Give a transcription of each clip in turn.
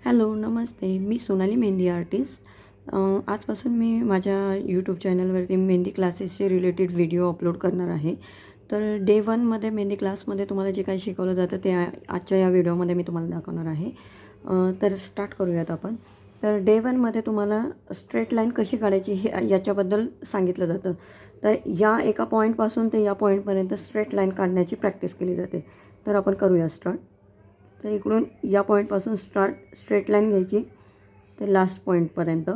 Hello, नमस्ते. मी Sonali mehndi artist. आजपासून मी माझ्या YouTube चॅनलवरती मेहंदी क्लासेसचे रिलेटेड व्हिडिओ अपलोड करणार आहे. तर डे 1मध्ये मेहंदी क्लासमध्ये तुम्हाला जे काही शिकवलं जातं ते आजच्या या व्हिडिओमध्ये मी तुम्हाला दाखवणार आहे. तर स्टार्ट करूयात आपण. तर डे 1मध्ये तुम्हाला स्ट्रेट लाईन कशी काढायची हे याच्याबद्दल सांगितलं जातं. तर या एका पॉईंटपासून ते या पॉईंटपर्यंत स्ट्रेट लाईन काढण्याची प्रॅक्टिस केली जाते. तर आपण करूया स्टार्ट. तर इकडून या पॉईंटपासून स्ट्रेट लाईन घ्यायची ते लास्ट पॉईंटपर्यंत.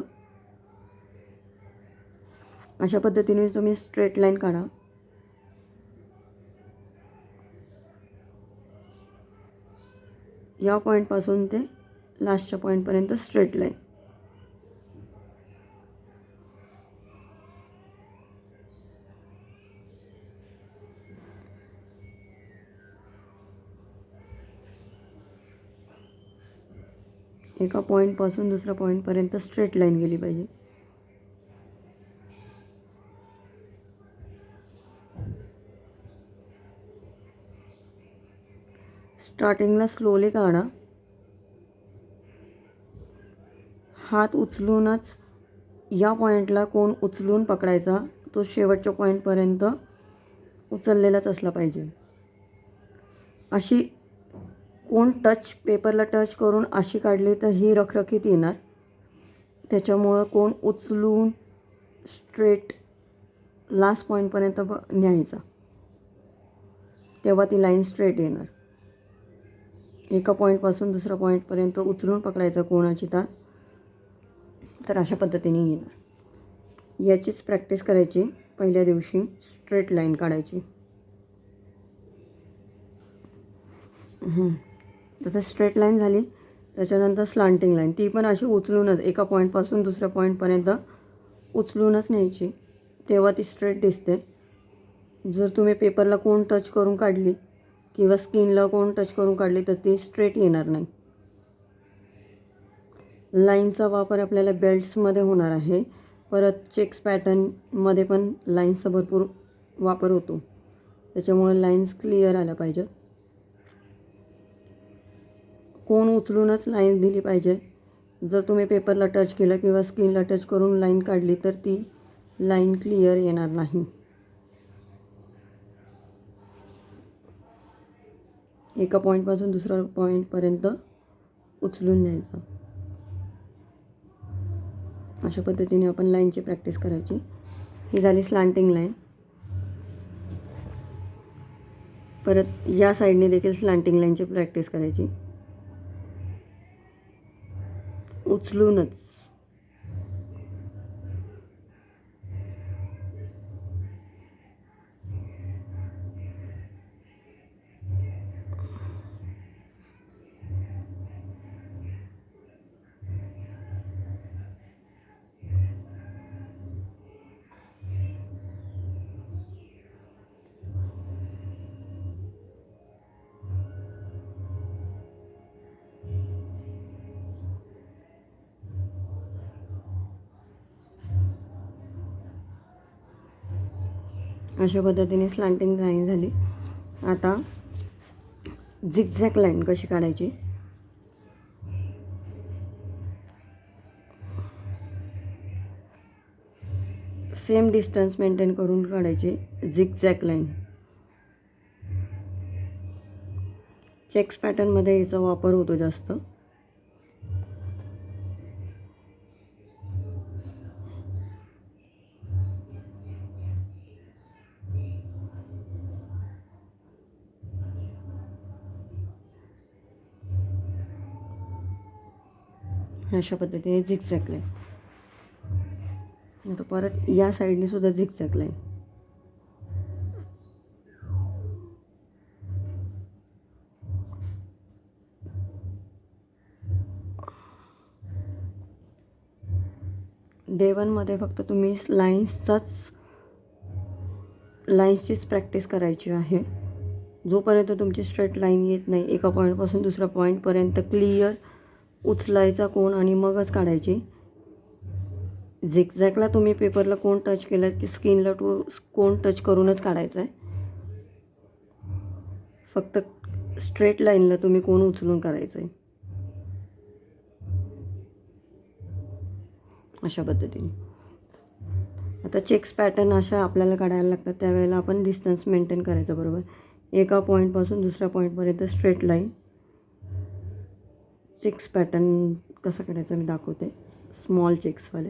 अशा पद्धतीने तुम्ही स्ट्रेट लाईन काढा. या पॉईंटपासून ते लास्टच्या पॉईंटपर्यंत स्ट्रेट लाईन. एका पॉईंटपासून दुसऱ्या पॉईंटपर्यंत स्ट्रेट लाईन गेली पाहिजे. स्टार्टिंगला स्लोली काढा. हात उचलूनच या पॉईंटला कोण उचलून पकडायचा, तो शेवटच्या पॉईंटपर्यंत उचललेलाच असला पाहिजे. अशी कोण पेपरला टच करून अशी काढली तर ही रखरखीत येणार. त्याच्यामुळं कोण उचलून स्ट्रेट लास्ट पॉईंटपर्यंत न्यायचा, तेव्हा ती लाईन स्ट्रेट येणार. एका पॉईंटपासून दुसऱ्या पॉईंटपर्यंत उचलून पकडायचा कोणाची तर अशा पद्धतीने येणार. याचीच प्रॅक्टिस करायची पहिल्या दिवशी. स्ट्रेट लाईन काढायची. तसं स्ट्रेट लाईन झाली. त्याच्यानंतर स्लांटिंग लाईन, ती पण अशी उचलूनच एका पॉईंटपासून दुसऱ्या पॉईंटपर्यंत उचलूनच न्यायची, तेव्हा ती स्ट्रेट दिसते. जर तुम्ही पेपरला कोण टच करून काढली किंवा स्किनला कोण टच करून काढली तर ती स्ट्रेट येणार नाही. लाईनचा वापर आपल्याला बेल्ट्समध्ये होणार आहे. परत चेक्स पॅटर्नमध्ये पण लाईन्सचा भरपूर वापर होतो. त्याच्यामुळे लाईन्स क्लिअर आल्या पाहिजेत. कोण उचलूनच लाईन दिली पाहिजे. जर तुम्ही पेपरला टच केलं किंवा स्किनला टच करून लाईन काढली तर ती लाईन क्लिअर येणार नाही. एका पॉईंटपासून दुसऱ्या पॉईंटपर्यंत उचलून न्यायचं. अशा पद्धतीने आपण लाईनची प्रॅक्टिस करायची. ही झाली स्लांटिंग लाईन. परत या साईडने देखील स्लांटिंग लाईनची प्रॅक्टिस करायची. उचलूनच. अशा पद्धतीने स्लांटिंग लाईन झाली. आता झिगझॅग लाईन कशी काढायची. सेम डिस्टन्स मेंटेन करून काढायची झिगझॅग लाईन. चेक्स पॅटर्नमध्ये याचा वापर होतो जास्त. अशा पद्धतीने झिगझॅग लाईन. आता परत या साईडने सुद्धा झिगझॅग लाईन. डे 1मध्ये फक्त तुम्ही लाईन्सचीच प्रॅक्टिस करायची आहे. जोपर्यंत तुमची स्ट्रेट लाईन येत नाही, एका पॉईंटपासून दुसऱ्या पॉईंटपर्यंत क्लिअर उचलायचा कोण आणि मगच काढायची. झिगझॅगला तुम्ही पेपरला कोण टच केलं की स्किनला कोण टच करूनच काढायचं आहे. फक्त स्ट्रेट लाईनला तुम्ही कोण उचलून करायचं आहे. अशा पद्धतीने. आता चेक्स पॅटर्न अशा आपल्याला काढायला लागतात, त्यावेळेला आपण डिस्टन्स मेंटेन करायचं बरोबर. एका पॉईंटपासून दुसऱ्या पॉईंटपर्यंत स्ट्रेट लाईन. चेक्स पॅटर्न कसं काढायचं मी दाखवते, स्मॉल चेक्सवाले.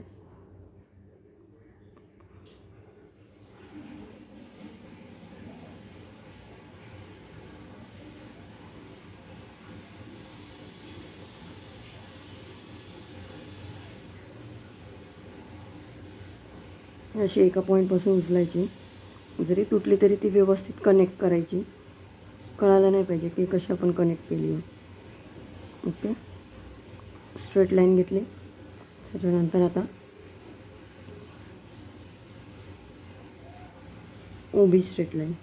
अशी एका पॉईंटपासून उचलायची, जरी तुटली तरी ती व्यवस्थित कनेक्ट करायची. कळायला नाही पाहिजे की कशी आपण कनेक्ट केली आहे. ओके, स्ट्रेट लाईन घेतली. त्याच्यानंतर आता उभी स्ट्रेट लाईन.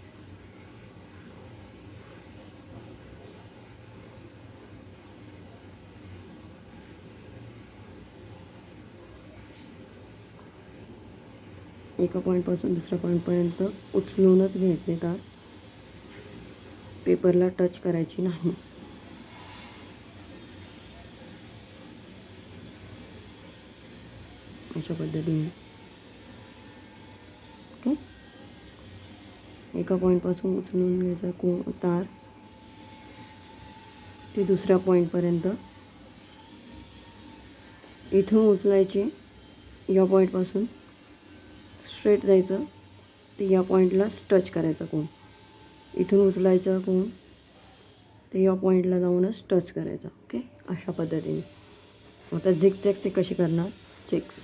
एका पॉईंटपासून दुसऱ्या पॉईंटपर्यंत उचलूनच घ्यायचे तार, पेपरला टच करायची नाही. अशा पद्धतीने. ओके, एका पॉईंटपासून उचलून घ्यायचा तार ते दुसऱ्या पॉईंटपर्यंत. इथून उचलायची, या पॉईंटपासून स्ट्रेट जायचं, ते या पॉईंटला टच करायचा कोण. इथून उचलायचं कोण, ते या पॉईंटला जाऊनच टच करायचा. ओके, अशा पद्धतीने. आता झिगझॅगचे कशी करणार चेक्स.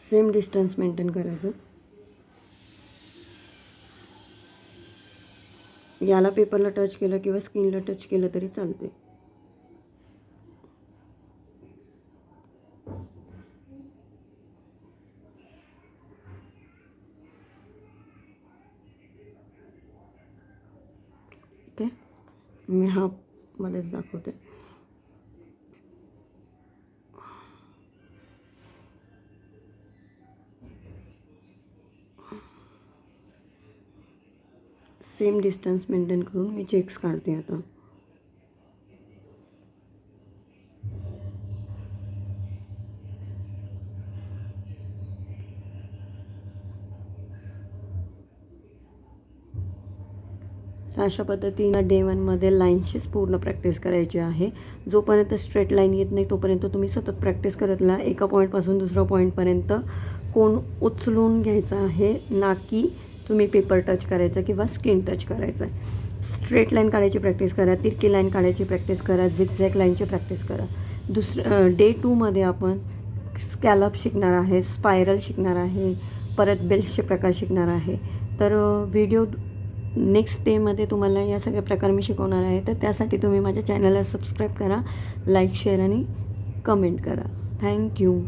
सेम डिस्टन्स मेंटेन करायचं. याला पेपरला टच केलं किंवा स्किनला टच केलं तरी चालते. ओके, मी हाफमध्येच दाखवते. सेम डिस्टन्स मेंटेन करून मी चेक्स काढते आता. अशा पद्धतीनं डे 1मध्ये लाईन्सचीच पूर्ण प्रॅक्टिस करायची आहे. जोपर्यंत स्ट्रेट लाईन येत नाही तोपर्यंत तुम्ही सतत प्रॅक्टिस करत राहा. एका पॉईंटपासून दुसऱ्या पॉईंटपर्यंत कोण उचलून घ्यायचा आहे, ना की तुम्ही पेपर टच करायचा किंवा स्किन टच करायचा आहे. स्ट्रेट लाईन काढायची प्रॅक्टिस करा, तिरकी लाईन काढायची प्रॅक्टिस करा, झिगझॅग लाईनची प्रॅक्टिस करा. डे 2मध्ये आपण स्कॅलप शिकणार आहे, स्पायरल शिकणार आहे, परत बेल्टचे प्रकार शिकणार आहे. तर व्हिडिओ नेक्स्ट डेमध्ये तुम्हाला या सगळ्या प्रकार मी शिकवणार आहे. तर त्यासाठी तुम्ही माझ्या चॅनलला सबस्क्राईब करा, लाईक, शेअर आणि कमेंट करा. थँक्यू.